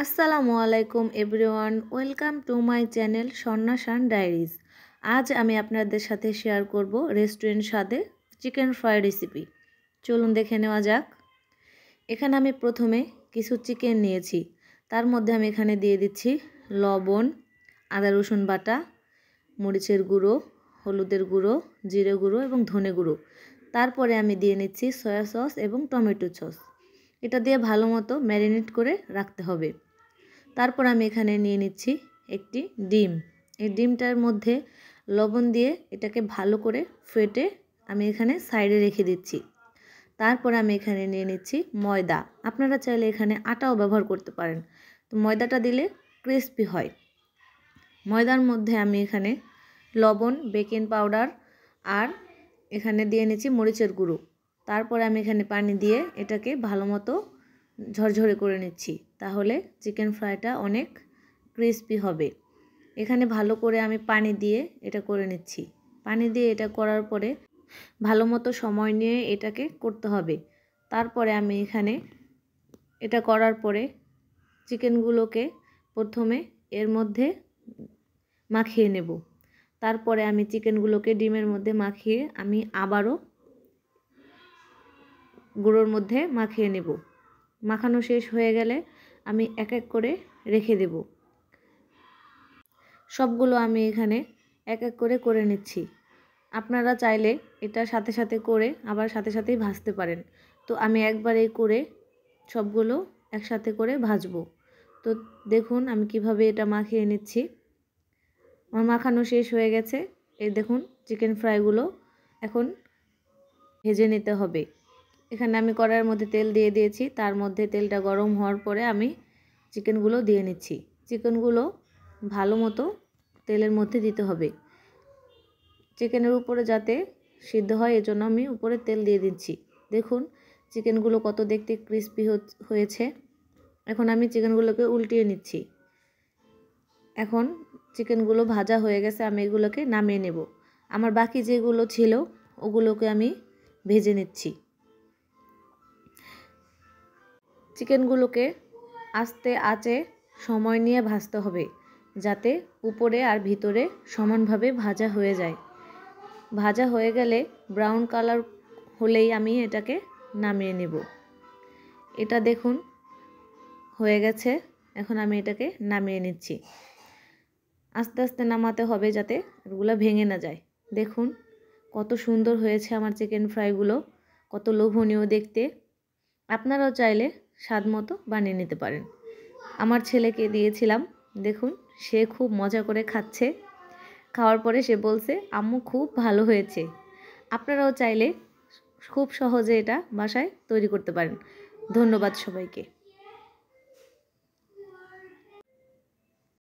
আসসালামু আলাইকুম everyone, welcome to my channel Swarna Shan diaries. আজ আমি আপনাদের সাথে শেয়ার করব রেস্টুরেন্ট স্বাদে চিকেন ফ্রাই রেসিপি। চলুন দেখে নেওয়া যাক। এখানে আমি প্রথমে কিছু চিকেন নিয়েছি, তার মধ্যে আমি এখানে দিয়ে দিচ্ছি লবণ, আদা রসুন বাটা, মরিচের গুঁড়ো, হলুদের গুঁড়ো, জিরে গুঁড়ো এবং ধনে গুঁড়ো। তারপরে আমি দিয়ে নিচ্ছি সয়া সস এবং টমেটো সস। এটা দিয়ে ভালো মতো ম্যারিনেট করে রাখতে হবে। তারপর আমি এখানে নিয়ে নিচ্ছি একটি ডিম। এই ডিমটার মধ্যে লবণ দিয়ে এটাকে ভালো করে ফেটে আমি এখানে সাইডে রেখে দিচ্ছি। তারপর আমি এখানে নিয়ে নিচ্ছি ময়দা। আপনারা চাইলে এখানে আটাও ব্যবহার করতে পারেন, তো ময়দাটা দিলে ক্রিস্পি হয়। ময়দার মধ্যে আমি এখানে লবণ, বেকিং পাউডার আর এখানে দিয়ে নিচ্ছি মরিচের গুঁড়ো। তারপরে আমি এখানে পানি দিয়ে এটাকে ভালো মতো ঝরঝরে করে নিচ্ছি, তাহলে চিকেন ফ্রাইটা অনেক ক্রিস্পি হবে। এখানে ভালো করে আমি পানি দিয়ে এটা করে নিচ্ছি। পানি দিয়ে এটা করার পরে ভালো মতো সময় নিয়ে এটাকে করতে হবে। তারপরে আমি এখানে এটা করার পরে চিকেনগুলোকে প্রথমে এর মধ্যে মাখিয়ে নেব। তারপরে আমি চিকেনগুলোকে ডিমের মধ্যে মাখিয়ে আমি আবারও গুঁড়োর মধ্যে মাখিয়ে নেব। মাখানো শেষ হয়ে গেলে আমি এক এক করে রেখে দেব। সবগুলো আমি এখানে এক এক করে করে নিচ্ছি। আপনারা চাইলে এটা সাথে সাথে করে আবার সাথে সাথেই ভাজতে পারেন, তো আমি একবারেই করে সবগুলো একসাথে করে ভাজবো। তো দেখুন আমি কিভাবে এটা মাখিয়ে নিচ্ছি। আমার মাখানো শেষ হয়ে গেছে। এই দেখুন চিকেন ফ্রাইগুলো এখন ভেজে নিতে হবে। এখানে আমি কড়াইয়ের মধ্যে তেল দিয়ে দিয়েছি, তার মধ্যে তেলটা গরম হওয়ার পরে আমি চিকেনগুলো দিয়ে নিচ্ছি। চিকেনগুলো ভালো মতো তেলের মধ্যে দিতে হবে, চিকেনের উপরে যাতে সিদ্ধ হয়, এজন্য আমি উপরে তেল দিয়ে দিচ্ছি। দেখুন চিকেনগুলো কত দেখতে ক্রিস্পি হয়েছে। এখন আমি চিকেনগুলোকে উল্টিয়ে নিচ্ছি। এখন চিকেনগুলো ভাজা হয়ে গেছে, আমি এগুলোকে নামিয়ে নেব। আমার বাকি যেগুলো ছিল ওগুলোকে আমি ভেজে নিচ্ছি। চিকেনগুলোকে আস্তে আঁচে সময় নিয়ে ভাজতে হবে, যাতে উপরে আর ভিতরে সমানভাবে ভাজা হয়ে যায়। ভাজা হয়ে গেলে ব্রাউন কালার হলেই আমি এটাকে নামিয়ে নেব। এটা দেখুন হয়ে গেছে। এখন আমি এটাকে নামিয়ে নিচ্ছি। আস্তে আস্তে নামাতে হবে যাতে এগুলো ভেঙে না যায়। দেখুন কত সুন্দর হয়েছে আমার চিকেন ফ্রাইগুলো, কত লোভনীয় দেখতে। আপনারাও চাইলে স্বাদ মতো বানিয়ে নিতে পারেন। আমার ছেলেকে দিয়েছিলাম, দেখুন সে খুব মজা করে খাচ্ছে। খাওয়ার পরে সে বলছে আম্মু খুব ভালো হয়েছে। আপনারাও চাইলে খুব সহজে এটা বাসায় তৈরি করতে পারেন। ধন্যবাদ সবাইকে।